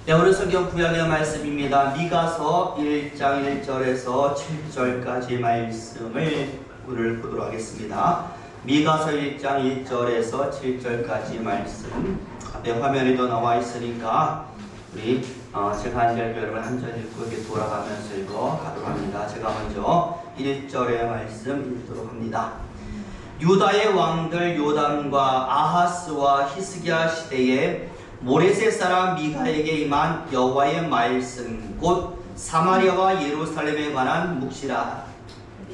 네, 오늘 성경 구약의 말씀입니다. 미가서 1장 1절에서 7절까지 말씀을 오늘 보도록 하겠습니다. 미가서 1장 1절에서 7절까지 말씀 앞에 화면에도 나와 있으니까 우리 제가 한 절 여러분 한 절 읽고 이렇게 돌아가면서 읽어가도록 합니다. 제가 먼저 1절의 말씀 읽도록 합니다. 유다의 왕들 요담과 아하스와 히스기야 시대에 모레셋 사람 미가에게 임한 여호와의 말씀 곧 사마리아와 예루살렘에 관한 묵시라.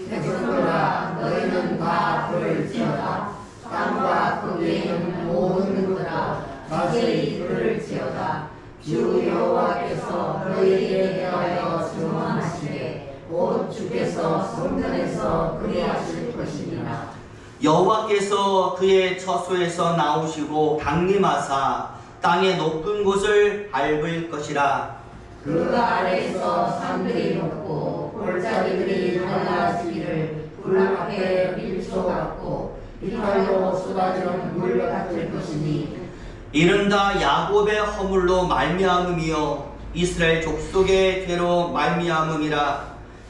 백성들아, 너희는 다 돌을 지어다. 땅과 그 위에 있는 모든 것들아, 자세히 돌을 지어다. 주 여호와께서 너희에게 대하여 증언하시되 곧 주께서 성전에서 그리하실 것이니라. 여호와께서 그의 처소에서 나오시고 강림하사 땅의 높은 곳을 밟을 것이라. 그 아래에서 산들이 높고 골짜기들이 갈라지기를 불 앞에 밀초같고 비탈로 쏟아지는 물 같을 것이니 이는 다 야곱의 허물로 말미암음이요 이스라엘 족속의 죄로 말미암음이라.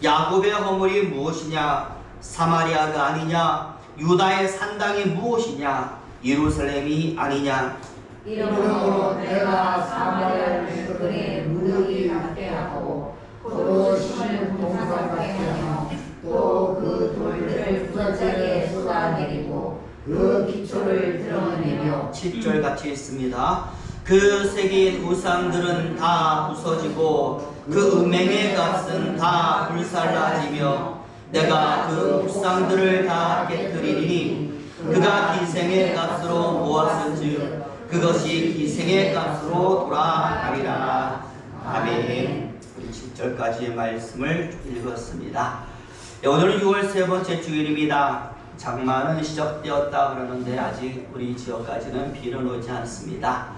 야곱의 허물이 무엇이냐? 사마리아가 아니냐? 유다의 산당이 무엇이냐? 예루살렘이 아니냐? 이러므로 내가 사마리아를 그들의 무더기 같게 하고 포도 심는 동산 같게 하며 또 그 돌들을 부자지게 쏟아내리고 그 기초를 드러내며 7절 같이 있습니다. 그 새긴 우상들은 다 부서지고 그 은행의 값은 다 불살라지며 내가 그 우상들을 다 깨뜨리니 그가 기생의 값으로 모았은즉 그것이 기생의 값으로 돌아가리라. 아멘. 우리 7절까지의 말씀을 읽었습니다. 오늘은 6월 세 번째 주일입니다. 장마는 시작되었다 그러는데 아직 우리 지역까지는 비는 오지 않습니다.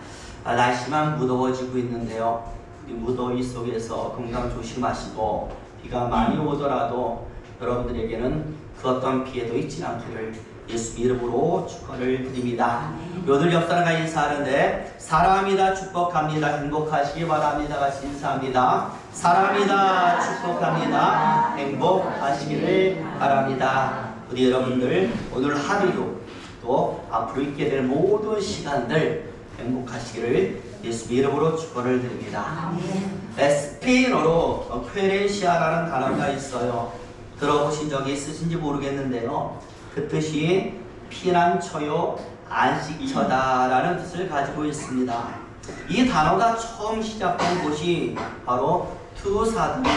날씨만 무더워지고 있는데요. 이 무더위 속에서 건강 조심하시고 비가 많이 오더라도 여러분들에게는 그 어떤 피해도 있지 않기를 예수 이름으로 축원을 드립니다. 오늘 옆 사람과 인사하는데 사랑합니다, 축복합니다, 행복하시기 바랍니다 같이 인사합니다. 사랑합니다, 축복합니다, 행복하시기를 바랍니다. 우리 여러분들 오늘 하루도 또 앞으로 있게 될 모든 시간들 행복하시기를 예수 이름으로 축원을 드립니다. 스페인어로 퀘렌시아라는 단어가 있어요. 들어보신 적이 있으신지 모르겠는데요. 그 뜻이 피난처요 안식처다라는 뜻을 가지고 있습니다. 이 단어가 처음 시작된 곳이 바로 투사들이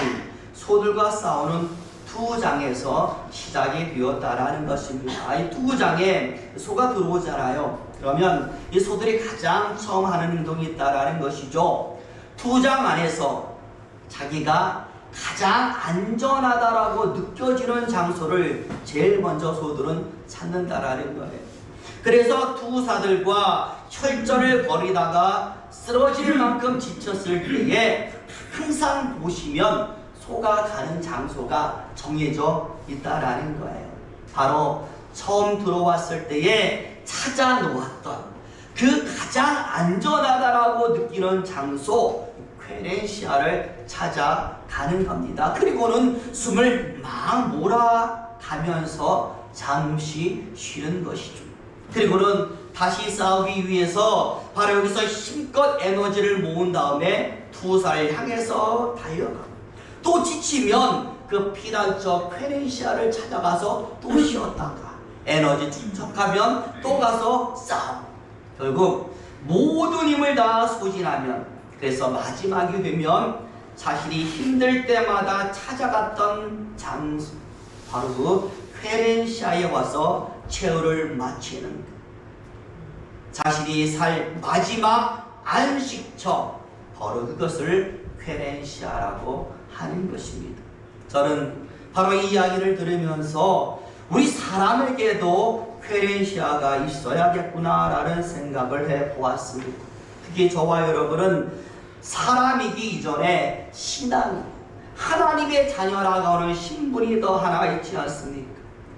소들과 싸우는 투장에서 시작이 되었다라는 것입니다. 이 투장에 소가 들어오잖아요. 그러면 이 소들이 가장 처음 하는 행동이 있다라는 것이죠. 투장 안에서 자기가 가장 안전하다라고 느껴지는 장소를 제일 먼저 소들은 찾는다라는 거예요. 그래서 투사들과 혈전을 벌이다가 쓰러질 만큼 지쳤을 때에 항상 보시면 소가 가는 장소가 정해져 있다라는 거예요. 바로 처음 들어왔을 때에 찾아놓았던 그 가장 안전하다라고 느끼는 장소 퀘렌시아를 찾아가는 겁니다. 그리고는 숨을 막 몰아가면서 잠시 쉬는 것이죠. 그리고는 다시 싸우기 위해서 바로 여기서 힘껏 에너지를 모은 다음에 투사를 향해서 달려가고 또 지치면 그 피난처 퀘렌시아를 찾아가서 또 쉬었다가 에너지 충족하면 또 가서 싸우고 결국 모든 힘을 다 소진하면 그래서 마지막이 되면 자신이 힘들 때마다 찾아갔던 장소 바로 그 퀘렌시아에 와서 최후를 마치는 것. 자신이 살 마지막 안식처 바로 그것을 퀘렌시아라고 하는 것입니다. 저는 바로 이 이야기를 들으면서 우리 사람에게도 퀘렌시아가 있어야겠구나라는 생각을 해보았습니다. 특히 저와 여러분은 사람이기 이전에 신앙, 하나님의 자녀라고 하는 신분이 더 하나가 있지 않습니까?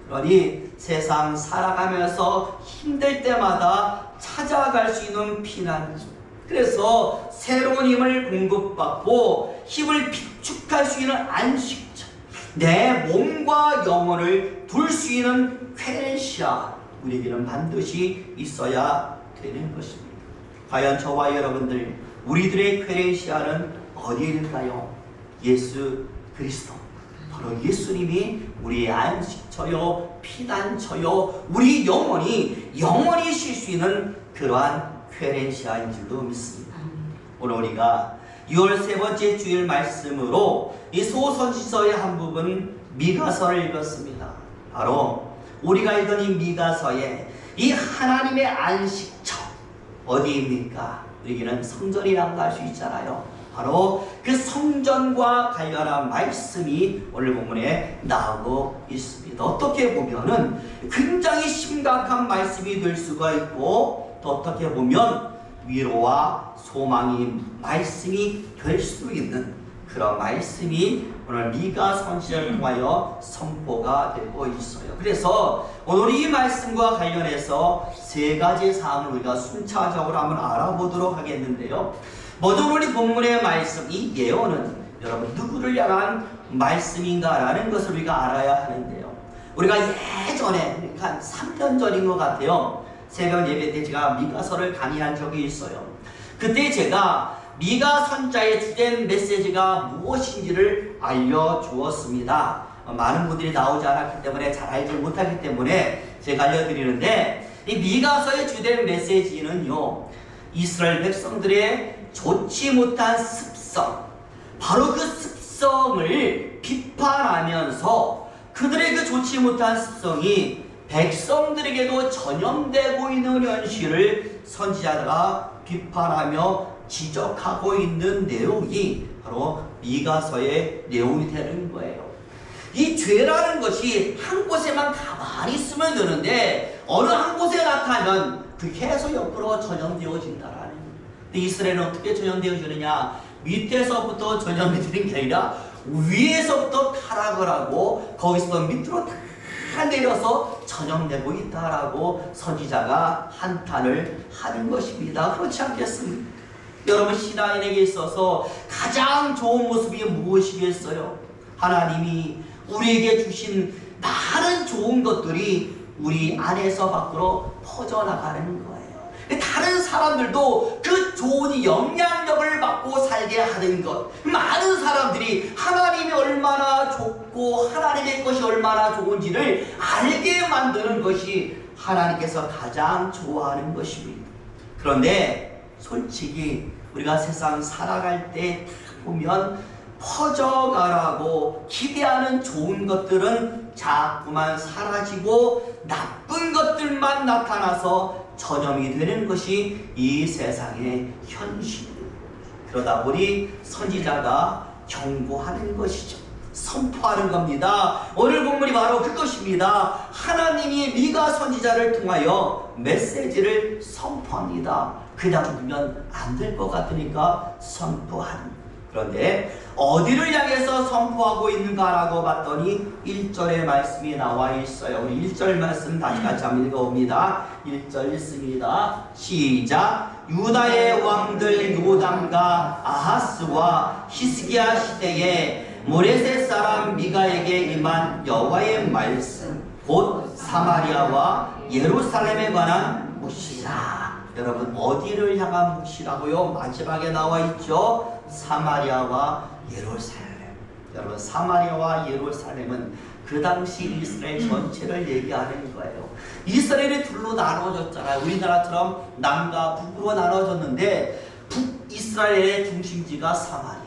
그러니 세상 살아가면서 힘들 때마다 찾아갈 수 있는 피난처, 그래서 새로운 힘을 공급받고 힘을 비축할 수 있는 안식처, 내 몸과 영혼을 둘 수 있는 쾌렌시아, 우리에게는 반드시 있어야 되는 것입니다. 과연 저와 여러분들, 우리들의 쾌렌시아는 어디일까요? 예수 그리스도, 바로 예수님이 우리의 안식처요, 피난처요, 우리 영혼이 쉴 수 있는 그러한 쾌렌시아인 줄로 믿습니다. 오늘 우리가 6월 세 번째 주일 말씀으로 이 소선지서의 한 부분 미가서를 읽었습니다. 바로 우리가 읽은 이 미가서에 이 하나님의 안식처 어디입니까? 우리에게는 성전이라고 할 수 있잖아요. 바로 그 성전과 관련한 말씀이 오늘 본문에 나오고 있습니다. 어떻게 보면은 굉장히 심각한 말씀이 될 수가 있고, 또 어떻게 보면 위로와 소망이 말씀이 될 수 있는 그런 말씀이 오늘 미가 선지자를 통하여 선포가 되고 있어요. 그래서 오늘 이 말씀과 관련해서 세 가지 사항을 우리가 순차적으로 한번 알아보도록 하겠는데요. 먼저 우리 본문의 말씀, 이 예언은 여러분 누구를 향한 말씀인가라는 것을 우리가 알아야 하는데요. 우리가 예전에 한 3년 전인 것 같아요. 새벽 예배 때 제가 미가서를 강의한 적이 있어요. 그때 제가 미가 선자의 주된 메시지가 무엇인지를 알려주었습니다. 많은 분들이 나오지 않았기 때문에 잘 알지 못하기 때문에 제가 알려드리는데, 이 미가서의 주된 메시지는요, 이스라엘 백성들의 좋지 못한 습성, 바로 그 습성을 비판하면서 그들의 그 좋지 못한 습성이 백성들에게도 전염되고 있는 현실을 선지자가 비판하며 지적하고 있는 내용이 바로 미가서의 내용이 되는 거예요. 이 죄라는 것이 한 곳에만 가만히 있으면 되는데 어느 한 곳에 나타나면 그 계속 옆으로 전염되어진다라는 거예요. 근데 이스라엘은 어떻게 전염되어지느냐? 밑에서부터 전염이 되는 게 아니라 위에서부터 타락을 하고 거기서 밑으로 다 내려서 전염되고 있다라고 선지자가 한탄을 하는 것입니다. 그렇지 않겠습니까? 여러분, 신앙인에게 있어서 가장 좋은 모습이 무엇이겠어요? 하나님이 우리에게 주신 많은 좋은 것들이 우리 안에서 밖으로 퍼져나가는 거예요. 다른 사람들도 그 좋은 영향력을 받고 살게 하는 것, 많은 사람들이 하나님이 얼마나 좋고 하나님의 것이 얼마나 좋은지를 알게 만드는 것이 하나님께서 가장 좋아하는 것입니다. 그런데 솔직히 우리가 세상 살아갈 때 보면 퍼져가라고 기대하는 좋은 것들은 자꾸만 사라지고 나쁜 것들만 나타나서 전염이 되는 것이 이 세상의 현실입니다. 그러다 보니 선지자가 경고하는 것이죠. 선포하는 겁니다. 오늘 본문이 바로 그것입니다. 하나님이 미가 선지자를 통하여 메시지를 선포합니다. 그냥 두면 안 될 것 같으니까 선포하는. 그런데 어디를 향해서 선포하고 있는가라고 봤더니 1절의 말씀이 나와 있어요. 우리 1절 말씀 다시 같이 한번 읽어봅니다. 1절 읽습니다. 시작. 유다의 왕들 요담과 아하스와 히스기야 시대에 모레셋 사람 미가에게 임한 여호와의 말씀, 곧 사마리아와 예루살렘에 관한 묵시라. 여러분, 어디를 향한 묵시라고요? 마지막에 나와 있죠. 사마리아와 예루살렘. 여러분, 사마리아와 예루살렘은 그 당시 이스라엘 전체를 얘기하는 거예요. 이스라엘이 둘로 나눠졌잖아요. 우리나라처럼 남과 북으로 나눠졌는데 북이스라엘의 중심지가 사마리아,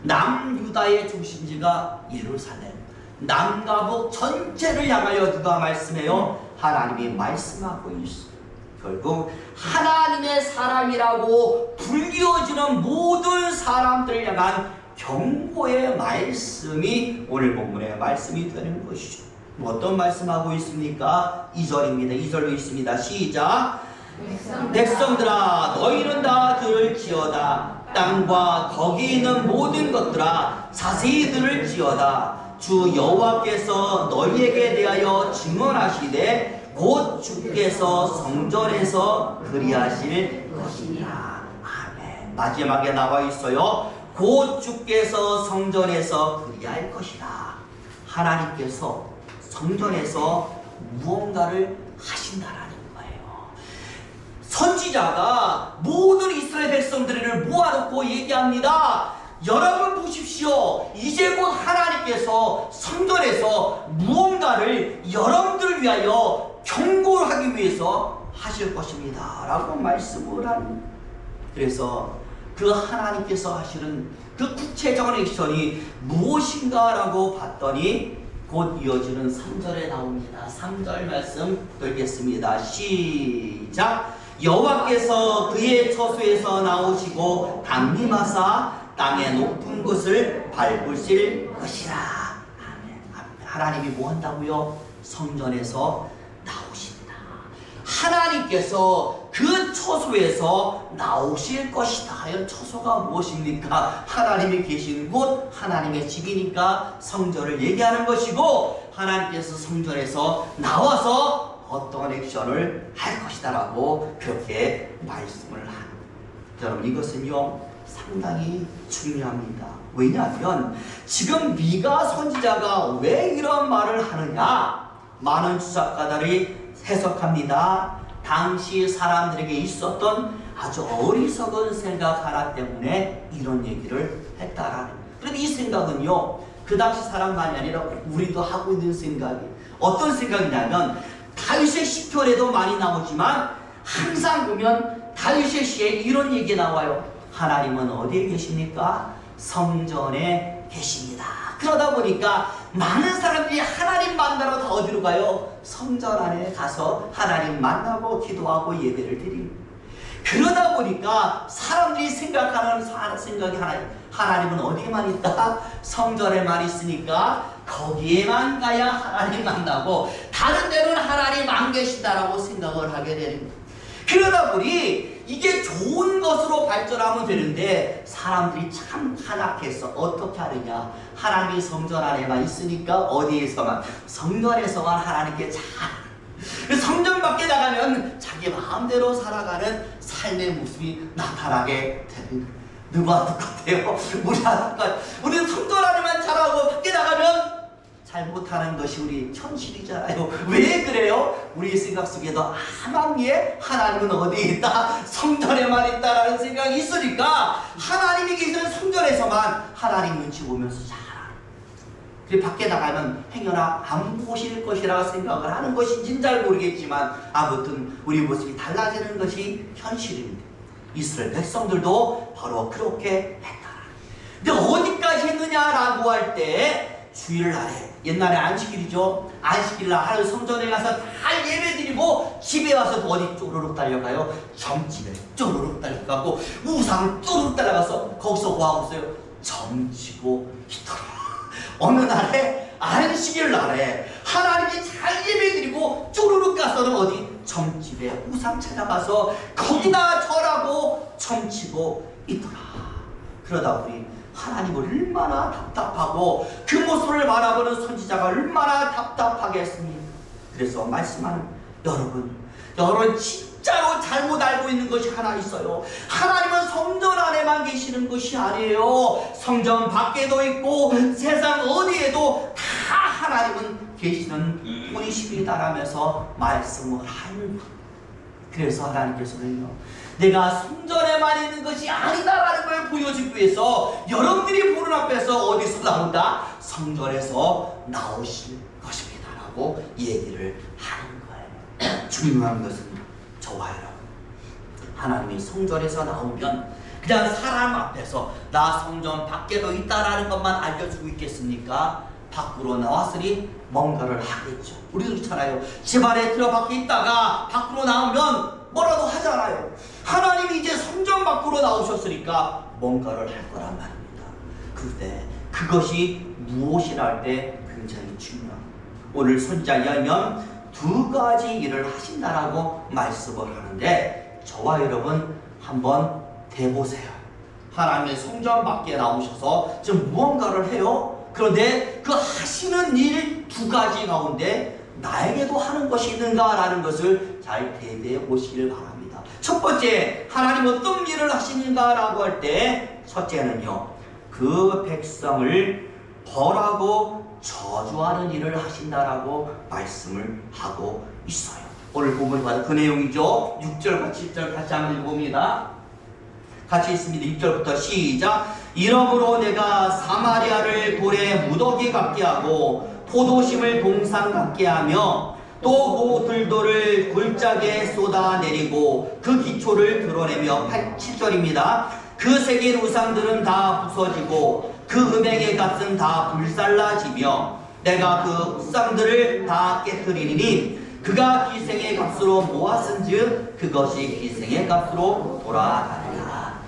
남유다의 중심지가 예루살렘. 남과 북 전체를 향하여 누가 말씀해요? 하나님이 말씀하고 있어요. 결국 하나님의 사람이라고 불리워지는 모든 사람들을 향한 경고의 말씀이 오늘 본문의 말씀이 되는 것이죠. 어떤 말씀하고 있습니까? 2절입니다. 2절로 있습니다. 시작. 백성들아, 너희는 다 들을지어다. 땅과 거기 있는 모든 것들아, 자세히 들을지어다. 주 여호와께서 너희에게 대하여 증언하시되 곧 주께서 성전에서 그리하실 것이니라. 아멘. 마지막에 나와 있어요. 곧 주께서 성전에서 그리할 것이라. 하나님께서 성전에서 무언가를 하신다라는 거예요. 선지자가 모든 이스라엘 백성들을 모아놓고 얘기합니다. 여러분 보십시오. 이제 곧 하나님께서 성전에서 무언가를 여러분들을 위하여 경고하기 위해서 하실 것입니다 라고 말씀을 합니다. 그래서 그 하나님께서 하시는 그 구체적인 액션이 무엇인가 라고 봤더니 곧 이어지는 3절에 나옵니다. 3절 말씀 읽겠습니다. 시작. 여호와께서 그의 처소에서 나오시고 강림하사 땅의 높은 곳을 밟으실 것이라. 아멘. 하나님이 뭐 한다고요? 성전에서 나오신다. 하나님께서 그 처소에서 나오실 것이다. 처소가 무엇입니까? 하나님이 계신 곳, 하나님의 집이니까 성전을 얘기하는 것이고, 하나님께서 성전에서 나와서 어떤 액션을 할 것이다 라고 그렇게 말씀을 합니다. 여러분, 이것은요 상당히 중요합니다. 왜냐하면 지금 미가 선지자가 왜 이런 말을 하느냐, 많은 주석가들이 해석합니다. 당시 사람들에게 있었던 아주 어리석은 생각 하나 때문에 이런 얘기를 했다라는. 그런데 이 생각은요 그 당시 사람만이 아니라 우리도 하고 있는 생각이 어떤 생각이냐면, 다윗의 시편에도 많이 나오지만 항상 보면 다윗의 시에 이런 얘기 나와요. 하나님은 어디에 계십니까? 성전에 계십니다. 그러다 보니까 많은 사람들이 하나님 만나러 다 어디로 가요? 성전 안에 가서 하나님 만나고 기도하고 예배를 드립니다. 그러다 보니까 사람들이 생각하는 생각이 하나님은 어디에만 있다? 성전에만 있으니까 거기에만 가야 하나님 만나고 다른 데는 하나님 안 계신다라고 생각을 하게 됩니다. 그러다 보니 이게 좋은 것으로 발전하면 되는데 사람들이 참 한약해서 어떻게 하느냐, 하나님이 성전 안에만 있으니까 어디에서만, 성전에서만 하나님께 잘, 성전 밖에 나가면 자기 마음대로 살아가는 삶의 모습이 나타나게 됩니다. 누가 똑같아요? 우리가 똑같아요. 우리는 성전 안에만 잘하고 밖에 나가면 잘못하는 것이 우리 현실이잖아요. 왜 그래요? 우리 생각 속에도 하나님의 하나님은 어디에 있다? 성전에만 있다라는 생각이 있으니까 하나님이 계시는 성전에서만 하나님 눈치 보면서 잘하는. 밖에 나가면 행여나 안 보실 것이라 생각을 하는 것인지는 잘 모르겠지만 아무튼 우리 모습이 달라지는 것이 현실입니다. 이스라엘 백성들도 바로 그렇게 했다. 근데 어디까지 했느냐라고 할 때 주일날에, 옛날에 안식일이죠. 안식일날 하루 성전에 가서 다 예배드리고 집에 와서 어디 쪼르륵 달려가요? 점집에 쪼르륵 달려가고 우상을 쪼르륵 달려가서 거기서 뭐 하고 있어요? 점지고 있더라. 어느 날에 안식일 날에 하나님이 잘 예배드리고 쪼르륵 가서는 어디? 점집에 우상 찾아가서 거기다 절하고 점치고 있더라. 그러다 우리 하나님 얼마나 답답하고 그 모습을 바라보는 선지자가 얼마나 답답하겠습니까? 그래서 말씀하는 여러분 진짜로 잘못 알고 있는 것이 하나 있어요. 하나님은 성전 안에만 계시는 것이 아니에요. 성전 밖에도 있고 세상 어디에도 다 하나님은 계시는 분이십니다라면서 말씀을 하는 거예요. 그래서 하나님께서는요, 내가 성전에만 있는 것이 아니다라는 걸 보여주기 위해서 여러분들이 보는 앞에서 어디서 나온다? 성전에서 나오실 것입니다 라고 얘기를 하는 거예요. 중요한 것은 저와 여러분, 하나님이 성전에서 나오면 그냥 사람 앞에서 나 성전 밖에도 있다라는 것만 알려주고 있겠습니까? 밖으로 나왔으니 뭔가를 하겠죠. 우리도 그렇잖아요. 집 안에 들어밖에 있다가 밖으로 나오면 뭐라도 하잖아요. 하나님이 이제 성전 밖으로 나오셨으니까 뭔가를 할 거란 말입니다. 그때 그것이 무엇이라 할 때 굉장히 중요합니다. 오늘 선지자에 의하면 두 가지 일을 하신다라고 말씀을 하는데, 저와 여러분 한번 대보세요. 하나님의 성전 밖에 나오셔서 지금 무언가를 해요. 그런데 그 하시는 일 두 가지 가운데 나에게도 하는 것이 있는가라는 것을 잘 대비해 보시길 바랍니다. 첫 번째, 하나님 어떤 일을 하시는가라고 할 때 첫째는요, 그 백성을 벌하고 저주하는 일을 하신다라고 말씀을 하고 있어요. 오늘 본문에 봐도 그 내용이죠. 6절과 7절 같이 한번 읽어봅니다. 같이 있습니다. 6절부터 시작. 이러므로 내가 사마리아를 돌에 무더기 같게 하고 포도심을 동상 같게 하며 또 그 들도를 골짜기에 쏟아내리고 그 기초를 드러내며 7절입니다. 그 새긴 우상들은 다 부서지고 그 음행의 값은 다 불살라지며 내가 그 우상들을 다 깨뜨리니 그가 기생의 값으로 모았은즉 그것이 기생의 값으로 돌아가리라.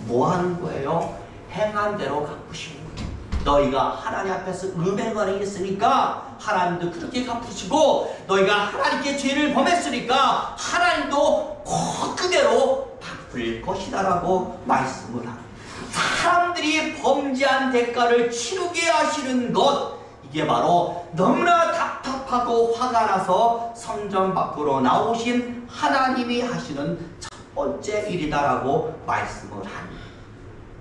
뭐 하는 거예요? 행한 대로 갚으시는 거예요. 너희가 하나님 앞에서 음행을 했으니까 하나님도 그렇게 갚으시고, 너희가 하나님께 죄를 범했으니까 하나님도 그대로 갚을 것이다라고 말씀을 합니다. 사람들이 범죄한 대가를 치르게 하시는 것, 이게 바로 너무나 답답하고 화가 나서 성전 밖으로 나오신 하나님이 하시는 첫 번째 일이다라고 말씀을 합니다.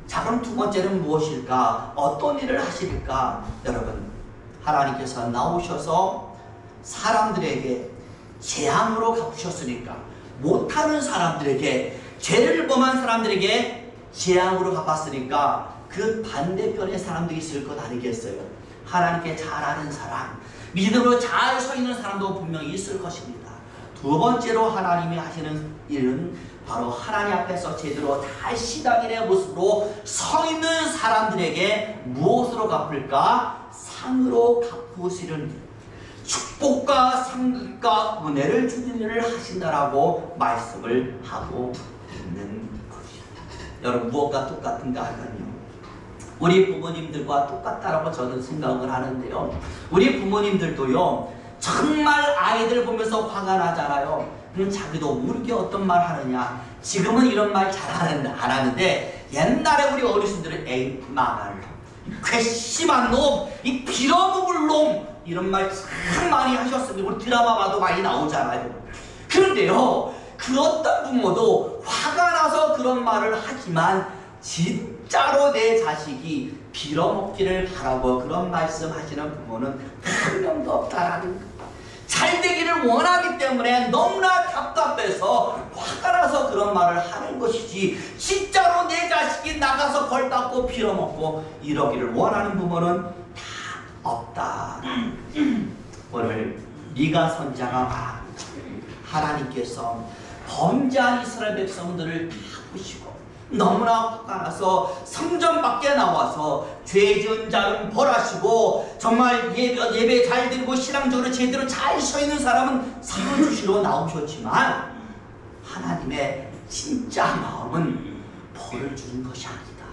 자, 그럼 두 번째는 무엇일까? 어떤 일을 하실까? 여러분, 하나님께서 나오셔서 사람들에게 재앙으로 갚으셨으니까, 못하는 사람들에게, 죄를 범한 사람들에게 재앙으로 갚았으니까 그 반대편에 사람들이 있을 것 아니겠어요? 하나님께 잘 아는 사람, 믿음으로 잘 서 있는 사람도 분명히 있을 것입니다. 두 번째로 하나님이 하시는 일은 바로 하나님 앞에서 제대로 잘 시당인의 모습으로 서 있는 사람들에게 무엇으로 갚을까? 상으로 갚으시는 일, 축복과 상과 은혜를 주는 일을 하신다라고 말씀을 하고 있는 것입니다. 여러분, 무엇과 똑같은가 하면요, 우리 부모님들과 똑같다라고 저는 생각을 하는데요, 우리 부모님들도요 정말 아이들 보면서 화가 나잖아요. 그럼 자기도 모르게 어떤 말 하느냐, 지금은 이런 말 잘 안 하는데 옛날에 우리 어르신들은 에이 망할 놈, 괘씸한 놈, 이 빌어먹을 놈, 이런 말 참 많이 하셨습니다. 우리 드라마 봐도 많이 나오잖아요. 그런데요, 그 어떤 부모도 화가 나서 그런 말을 하지만 진짜로 내 자식이 빌어먹기를 바라고 그런 말씀 하시는 부모는 한 명도 없다라는 거예요. 잘 되기를 원하기 때문에 너무나 답답해서 화가 나서 그런 말을 하는 것이지, 진짜로 내 자식이 나가서 벌받고 빌어먹고 이러기를 원하는 부모는 다 없다. 오늘 미가 선자가 말합니다. 하나님께서 범죄한 이스라엘 백성들을 다 보시고 너무나 화가 나서 성전 밖에 나와서 죄 지은 자는 벌하시고, 정말 예배 잘 드리고 신앙적으로 제대로 잘 서 있는 사람은 상을 주시러 나오셨지만 하나님의 진짜 마음은 벌을 주는 것이 아니다.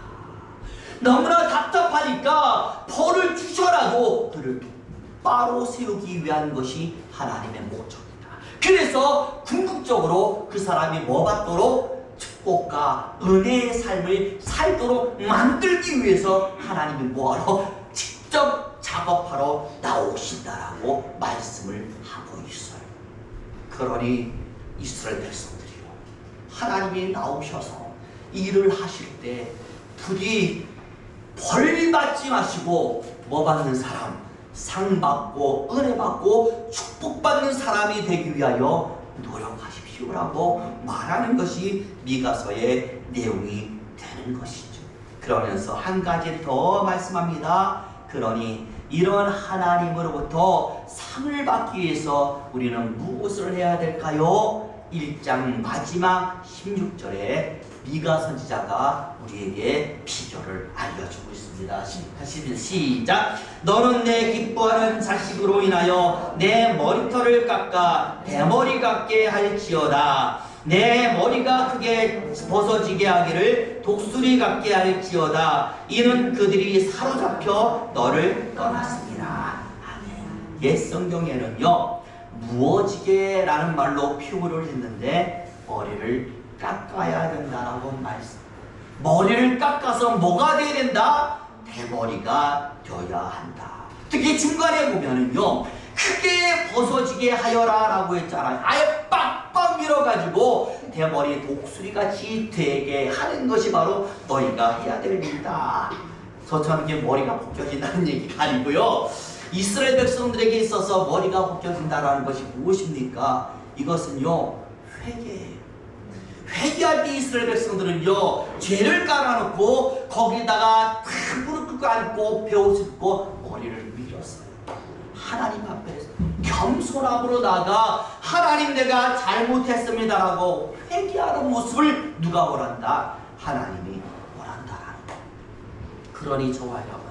너무나 답답하니까 벌을 주셔라도 그를 똑바로 세우기 위한 것이 하나님의 목적이다. 그래서 궁극적으로 그 사람이 뭐 받도록? 축복과 은혜의 삶을 살도록 만들기 위해서 하나님이 뭐하러? 직접 작업하러 나오신다라고 말씀을 하고 있어요. 그러니 이스라엘 백성들이요, 하나님이 나오셔서 일을 하실 때 부디 벌 받지 마시고 뭐 받는 사람? 상 받고 은혜 받고 축복 받는 사람이 되기 위하여 노력하십시오라고 말하는 것이 미가서의 내용이 되는 것이죠. 그러면서 한 가지 더 말씀합니다. 그러니 이런 하나님으로부터 상을 받기 위해서 우리는 무엇을 해야 될까요? 1장 마지막 16절에 미가 선지자가 우리에게 비결을 알려주고 있습니다. 시작. 너는 내 기뻐하는 자식으로 인하여 내 머리털을 깎아 대머리 같게 할지어다. 내 머리가 크게 벗어지게 하기를 독수리 같게 할지어다. 이는 그들이 사로잡혀 너를 떠났습니다. 아멘. 옛 성경에는요, 무어지게라는 말로 표현을 했는데 머리를 깎아야 된다라고 말씀. 머리를 깎아서 뭐가 돼야 된다? 대머리가 되어야 한다. 특히 중간에 보면은요, 크게 벗어지게 하여라 라고 했잖아요. 아예 빡빡 밀어가지고 대머리 독수리같이 되게 하는 것이 바로 너희가 해야 될 일이다. 저처럼 이렇게 머리가 벗겨진다는 얘기가 아니고요. 이스라엘 백성들에게 있어서 머리가 벗겨진다는 것이 무엇입니까? 이것은요, 회개예요. 회개할 때 이스라엘 백성들은요, 죄를 깔아놓고 거기다가 탁 무릎 꿇고 앉고 배옷을 입고 머리를 밀었어요. 하나님 앞에서 겸손함으로 나아가 하나님 내가 잘못했습니다라고 회개하는 모습을 누가 원한다? 하나님이 원한다라는 것. 그러니 저와 여러분,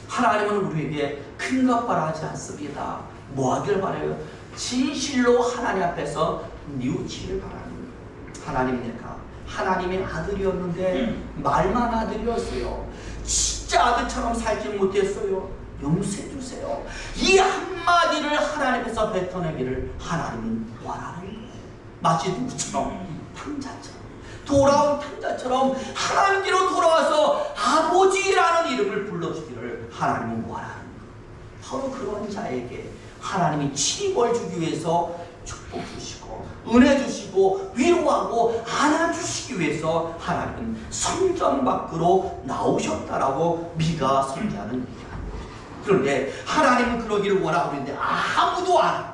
하나님은 우리에게 큰 것 바라지 않습니다. 뭐 하길 바라요? 진실로 하나님 앞에서 뉘우치기를 바라는 거예요. 하나님 내가 하나님의 아들이었는데 말만 아들이었어요. 진짜 아들처럼 살지 못했어요. 용서해 주세요. 이 한마디를 하나님께서 뱉어내기를 하나님은 원하는 거예요. 마치 누구처럼? 탕자처럼. 돌아온 탕자처럼 하나님께로 돌아와서 아버지라는 이름을 불러주기를 하나님은 원하는 거예요. 바로 그런 자에게 하나님이 칭벌 주기 위해서 축복 주시고 은혜 주시고 위로하고 안아주시기 위해서 하나님은 성전 밖으로 나오셨다라고 미가 선지자는 얘기합니다. 그런데 하나님은 그러기를 원하고 있는데 아무도 안 해요.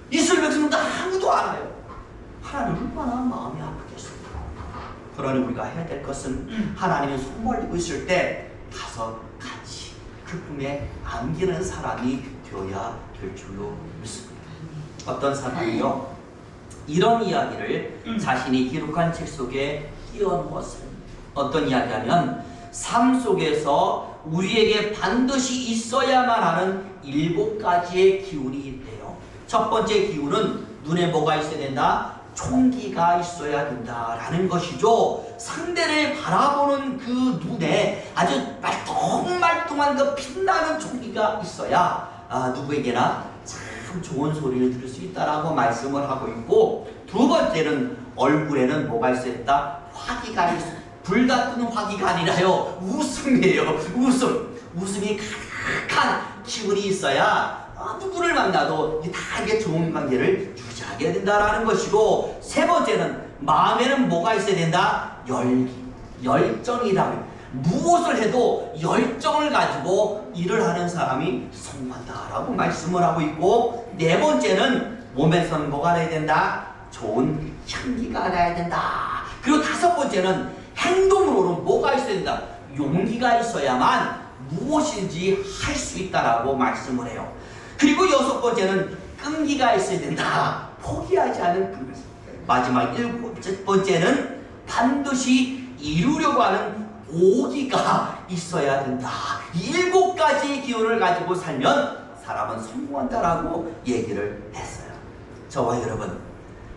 이스라엘 백성도 아무도 안 해요. 하나님 얼마나 마음이 아프겠습니까? 그러니 우리가 해야 될 것은 하나님이 손 벌리고 있을 때 가서 같이 그 꿈에 안기는 사람이 되어야 될 줄로 믿습니다. 어떤 사람이요, 이런 이야기를 자신이 기록한 책 속에 띄워놓았어요. 어떤 이야기하면 삶 속에서 우리에게 반드시 있어야만 하는 7가지의 기운이 있대요. 첫 번째 기운은 눈에 뭐가 있어야 된다? 총기가 있어야 된다라는 것이죠. 상대를 바라보는 그 눈에 아주 말똥말똥한 그 빛나는 총기가 있어야 누구에게나 참 좋은 소리를 들을 수 있다라고 말씀을 하고 있고, 두 번째는 얼굴에는 뭐가 있어야 된다? 화기가 있어요. 불 같은 화기가 아니라요, 웃음이에요. 웃음이 가득한 기운이 있어야 누구를 만나도 다 이게 좋은 관계를 유지하게 된다라는 것이고, 세 번째는 마음에는 뭐가 있어야 된다? 열정이다. 무엇을 해도 열정을 가지고 일을 하는 사람이 성공한다라고 말씀을 하고 있고, 네 번째는 몸에서는 뭐가 나야 된다? 좋은 향기가 나야 된다. 그리고 다섯 번째는 행동으로는 뭐가 있어야 된다? 용기가 있어야만 무엇인지 할 수 있다라고 말씀을 해요. 그리고 여섯 번째는 끈기가 있어야 된다. 포기하지 않은 끈기. 마지막 일곱 번째는 반드시 이루려고 하는 오기가 있어야 된다. 7가지의 기운을 가지고 살면 사람은 성공한다라고 얘기를 했어요. 저와 여러분,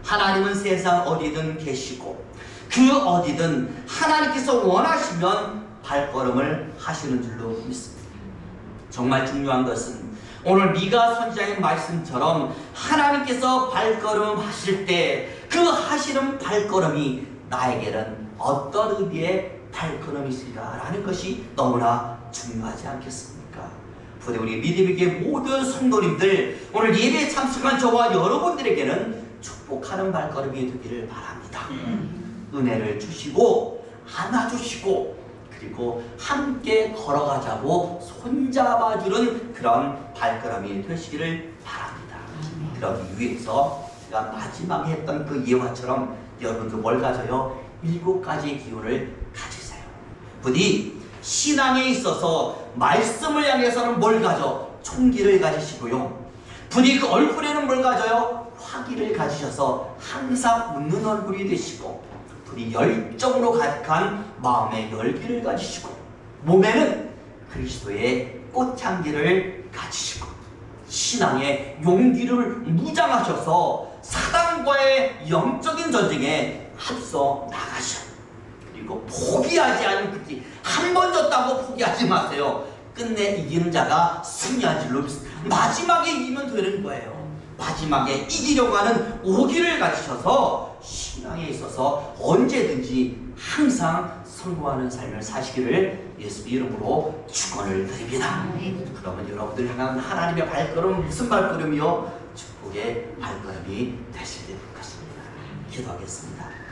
하나님은 세상 어디든 계시고 그 어디든 하나님께서 원하시면 발걸음을 하시는 줄로 믿습니다. 정말 중요한 것은 오늘 미가 선지자의 말씀처럼 하나님께서 발걸음 하실 때 그 하시는 발걸음이 나에게는 어떤 의미의 발걸음이 있으리라는 것이 너무나 중요하지 않겠습니까? 부디 우리 믿음있게 모든 성도님들, 오늘 예배에 참석한 저와 여러분들에게는 축복하는 발걸음이 되기를 바랍니다. 은혜를 주시고 안아주시고 그리고 함께 걸어가자고 손잡아주는 그런 발걸음이 되시기를 바랍니다. 그러기 위해서 제가 마지막에 했던 그 예화처럼 여러분도 뭘 가져요? 7가지의 기운을 가지세요. 부디 신앙에 있어서 말씀을 향해서는 뭘 가져? 총기를 가지시고요. 부디 그 얼굴에는 뭘 가져요? 화기를 가지셔서 항상 웃는 얼굴이 되시고, 부디 열정으로 가득한 마음의 열기를 가지시고, 몸에는 그리스도의 꽃향기를 가지시고, 신앙의 용기를 무장하셔서 사단과의 영적인 전쟁에 앞서 나가셔. 그리고 포기하지 않은 끝이, 한 번 졌다고 포기하지 마세요. 끝내 이기는 자가 승리한 줄로 믿습니다. 마지막에 이기면 되는 거예요. 마지막에 이기려고 하는 오기를 가지셔서 신앙에 있어서 언제든지 항상 성공하는 삶을 사시기를 예수 이름으로 축원을 드립니다. 그러면 여러분들 향한 하나님의 발걸음, 무슨 발걸음이요? 축복의 발걸음이 되실 것 같습니다. 기도하겠습니다.